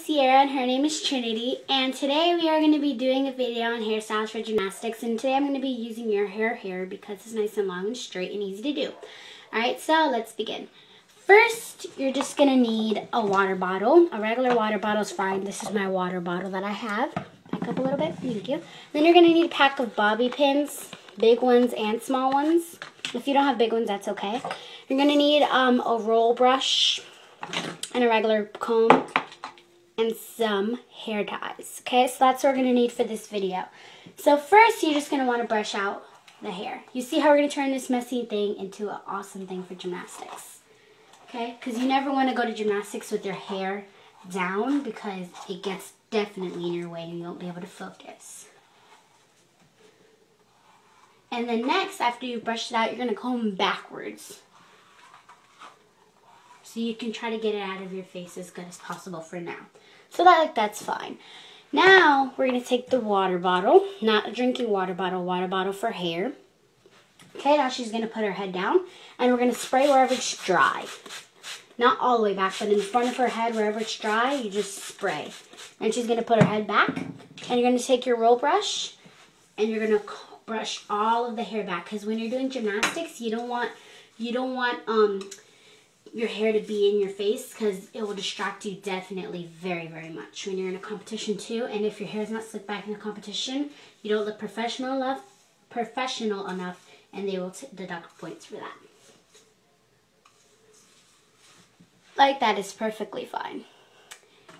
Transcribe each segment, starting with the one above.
Sierra and her name is Trinity, and today we are going to be doing a video on hairstyles for gymnastics, and today I'm going to be using your hair because it's nice and long and straight and easy to do. Alright, so let's begin. First, you're just going to need a water bottle. A regular water bottle is fine. This is my water bottle that I have. Back up a little bit. Thank you. Then you're going to need a pack of bobby pins, big ones and small ones. If you don't have big ones, that's okay. You're going to need a roll brush and a regular comb and some hair ties. Okay, so that's what we're going to need for this video. So first, you're just going to want to brush out the hair. You see how we're going to turn this messy thing into an awesome thing for gymnastics. Okay, because you never want to go to gymnastics with your hair down because it gets definitely in your way and you won't be able to focus. And then next, after you brush it out, you're going to comb backwards. So you can try to get it out of your face as good as possible for now. So that's fine. Now we're going to take the water bottle, not a drinking water bottle for hair. Okay, now she's going to put her head down and we're going to spray wherever it's dry. Not all the way back, but in front of her head, wherever it's dry, you just spray. And she's going to put her head back and you're going to take your roll brush and you're going to brush all of the hair back, because when you're doing gymnastics, you don't want your hair to be in your face, because it will distract you definitely very, very much when you're in a competition too. And if your hair is not slicked back in a competition, you don't look professional enough, and they will deduct points for that. Like that is perfectly fine.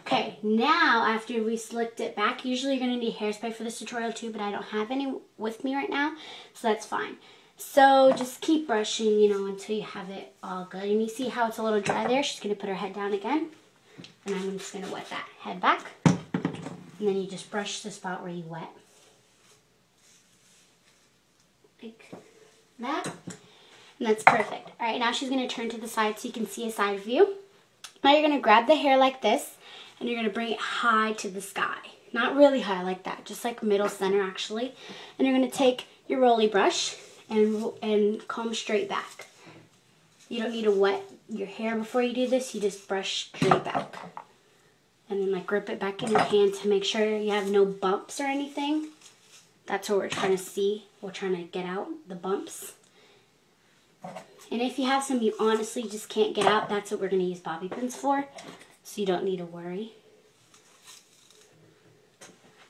Okay, now after we slicked it back, usually you're going to need hairspray for this tutorial too, but I don't have any with me right now, so that's fine. So just keep brushing, until you have it all good. And you see how it's a little dry there? She's going to put her head down again. And I'm just going to wet that head back. And then you just brush the spot where you wet. Like that. And that's perfect. Alright, now she's going to turn to the side so you can see a side view. Now you're going to grab the hair like this. And you're going to bring it high to the sky. Not really high like that. Just like middle center actually. And you're going to take your rolly brush and comb straight back. You don't need to wet your hair before you do this. You just brush straight back. And then grip it back in your hand to make sure you have no bumps or anything. That's what we're trying to see. We're trying to get out the bumps. And if you have some you honestly just can't get out, that's what we're going to use bobby pins for. So you don't need to worry.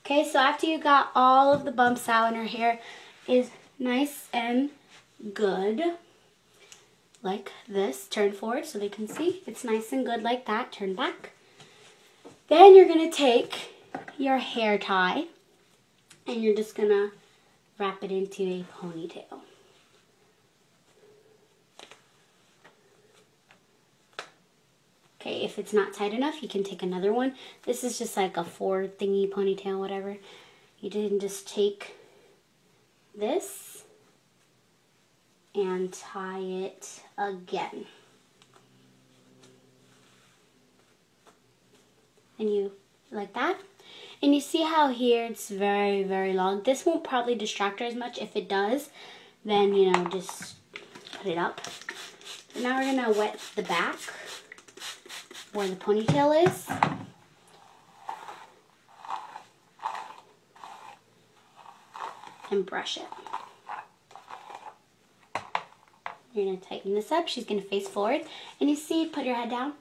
Okay, so after you got all of the bumps out and her hair is nice and good, like this, turn forward so they can see. It's nice and good like that. Turn back. Then you're going to take your hair tie and you're just going to wrap it into a ponytail. Okay, if it's not tight enough, you can take another one. This is just like a 4 thingy ponytail, whatever. You can just take this and tie it again. And you, like that. And you see how here it's very, very long. This won't probably distract her as much. If it does, then, just put it up. So now we're going to wet the back where the ponytail is. And brush it. You're going to tighten this up. She's going to face forward. And you see, put your head down.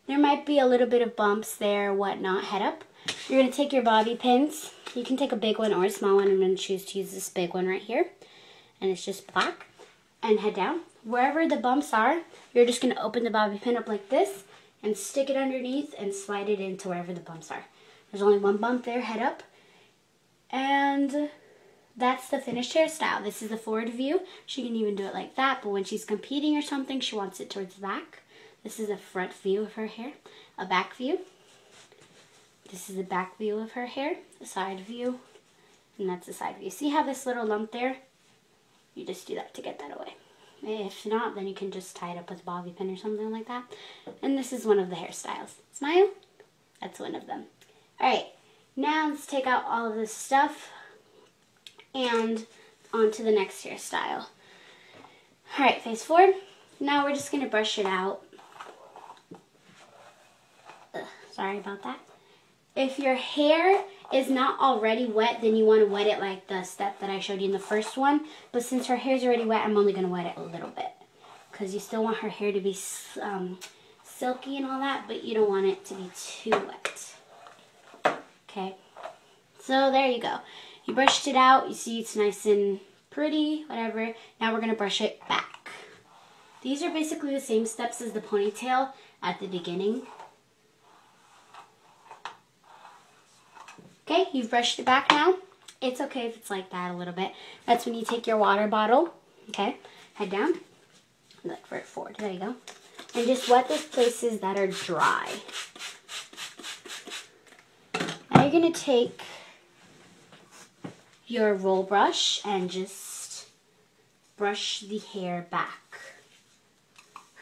There might be a little bit of bumps there, whatnot. Head up. You're going to take your bobby pins. You can take a big one or a small one. I'm going to choose to use this big one right here. And it's just black. And head down. Wherever the bumps are, you're just going to open the bobby pin up like this and stick it underneath and slide it into wherever the bumps are. There's only one bump there. Head up. And that's the finished hairstyle. This is the forward view. She can even do it like that, but when she's competing or something, she wants it towards the back. This is a front view of her hair. A back view. This is the back view of her hair. A side view. And that's the side view. See how this little lump there? You just do that to get that away. If not, then you can just tie it up with a bobby pin or something like that. And this is one of the hairstyles. Smile? That's one of them. Alright, now let's take out all of this stuff and on to the next hairstyle. Alright, face forward. Now we're just going to brush it out. Sorry about that. if your hair is not already wet, then you want to wet it like the step that I showed you in the first one. But since her hair is already wet, I'm only going to wet it a little bit. Because you still want her hair to be silky and all that, but you don't want it to be too wet. Okay, so there you go. You brushed it out. You see it's nice and pretty, whatever. Now we're going to brush it back. These are basically the same steps as the ponytail at the beginning. Okay, you've brushed it back now. It's okay if it's like that a little bit. That's when you take your water bottle, okay, head down, look for it forward, there you go. And just wet those places that are dry. Now you're gonna take your roll brush and just brush the hair back.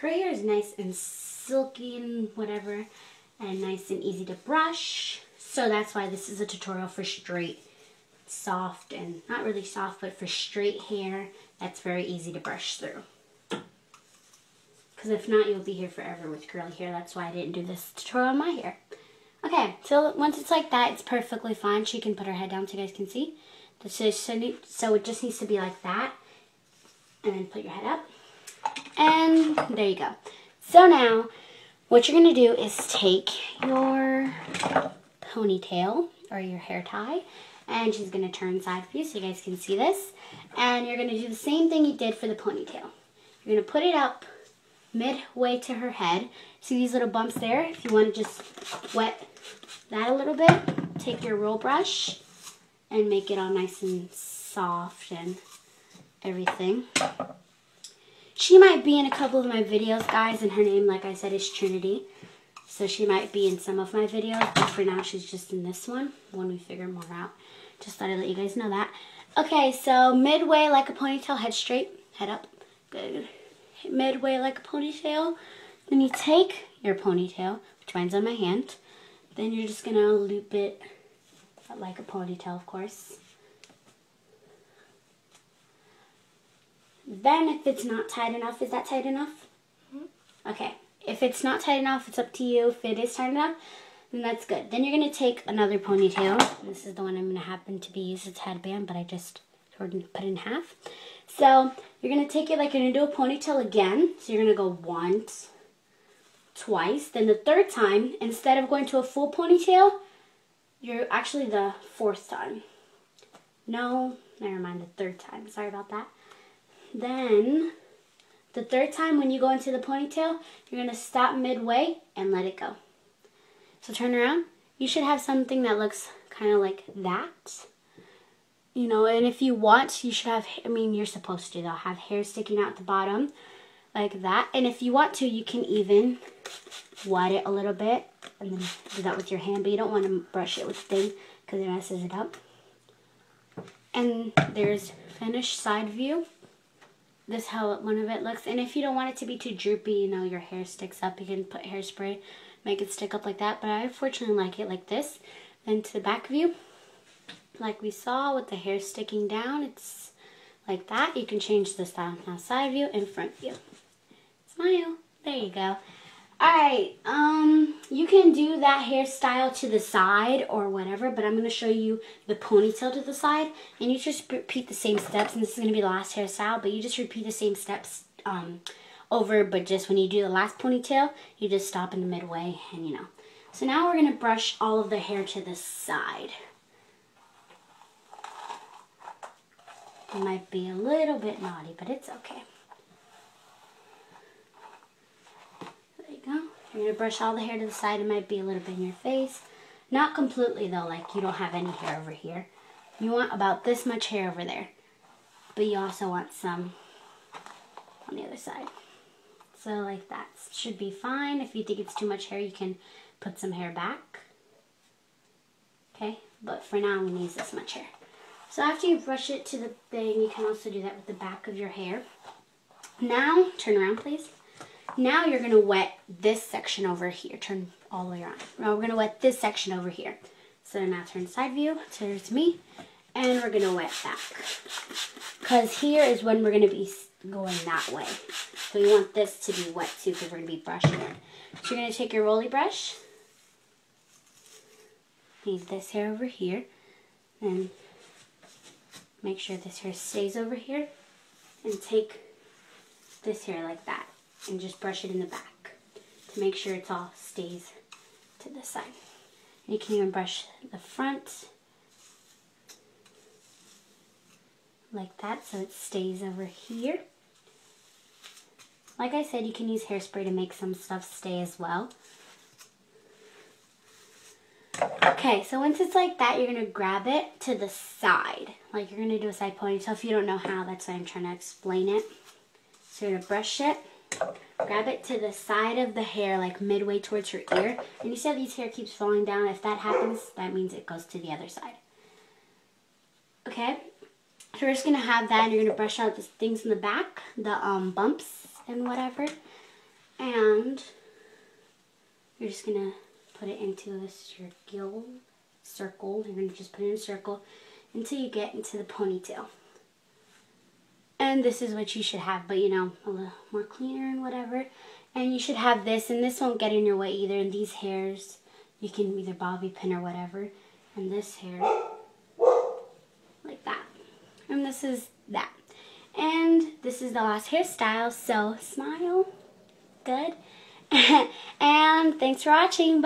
Her hair is nice and silky and whatever, and nice and easy to brush. So that's why this is a tutorial for straight, soft, and not really soft, but for straight hair that's very easy to brush through. Because if not, you'll be here forever with curly hair. That's why I didn't do this tutorial on my hair. Okay, so once it's like that, it's perfectly fine. She can put her head down so you guys can see. So it just needs to be like that. And then put your head up. And there you go. So now, what you're going to do is take your ponytail or your hair tie, and she's going to turn side view so you guys can see this. And you're going to do the same thing you did for the ponytail. You're going to put it up midway to her head. See these little bumps there? If you want to just wet that a little bit, take your roll brush and make it all nice and soft and everything. She might be in a couple of my videos, guys, and her name, like I said, is Trinity. So she might be in some of my videos, but for now she's just in this one when we figure more out. Just thought I'd let you guys know that. Okay, so midway like a ponytail, head straight, head up. Good. Midway like a ponytail. Then you take your ponytail, which mine's on my hand. Then you're just going to loop it like a ponytail, of course. Then if it's not tight enough, is that tight enough? Mm-hmm. Okay. If it's not tight enough, it's up to you. If it is tight enough, then that's good. Then you're going to take another ponytail. This is the one I'm going to happen to be using as a headband, but I just sort of put it in half. So you're going to take it like you're going to do a ponytail again. So you're going to go once, twice. Then the third time, instead of going to a full ponytail, you're actually the fourth time. No, never mind, the third time. Sorry about that. Then the third time when you go into the ponytail, you're going to stop midway and let it go. So turn around. You should have something that looks kind of like that. You know, and if you want, you should have, I mean, you're supposed to, though, have hair sticking out the bottom like that. And if you want to, you can even wet it a little bit and then do that with your hand. But you don't want to brush it with the thing because it messes it up. And there's finished side view. This is how one of it looks. And if you don't want it to be too droopy, you know, your hair sticks up, you can put hairspray, make it stick up like that. But I unfortunately like it like this. Then to the back view, like we saw with the hair sticking down, it's like that. You can change the style. Now side view and front view. Smile. There you go. Alright, you can do that hairstyle to the side or whatever, but I'm going to show you the ponytail to the side, and you just repeat the same steps, and this is going to be the last hairstyle, but you just repeat the same steps over, but just when you do the last ponytail, you just stop in the midway, and you know. So now we're going to brush all of the hair to the side. It might be a little bit naughty, but it's okay. You're going to brush all the hair to the side. It might be a little bit in your face. Not completely, though, like you don't have any hair over here. You want about this much hair over there. But you also want some on the other side. So like that should be fine. If you think it's too much hair, you can put some hair back. Okay, but for now, we need this much hair. So after you brush it to the thing, you can also do that with the back of your hair. Now, turn around, please. Now you're going to wet this section over here. Turn all the way around. Now we're going to wet this section over here. So now turn side view towards me. And we're going to wet back. Because here is when we're going to be going that way. So you want this to be wet too, because we're going to be brushing it. So you're going to take your rolly brush. leave this hair over here, and make sure this hair stays over here, and take this hair like that and just brush it in the back to make sure it all stays to the side. And you can even brush the front like that so it stays over here. Like I said, you can use hairspray to make some stuff stay as well. Okay, so once it's like that, you're going to grab it to the side. Like you're going to do a side ponytail. If you don't know how, that's why I'm trying to explain it. So you're going to brush it, grab it to the side of the hair, like midway towards your ear. And you see how these hair keeps falling down? If that happens, that means it goes to the other side. Okay, so we're just going to have that, and you're going to brush out the things in the back, the bumps and whatever. And you're just going to put it into your circle. You're going to just put it in a circle until you get into the ponytail. And this is what you should have, but you know, a little more cleaner and whatever. And you should have this, and this won't get in your way either. And these hairs, you can either bobby pin or whatever. And this hair, like that. And this is that. And this is the last hairstyle, so smile. Good. And thanks for watching. Bye.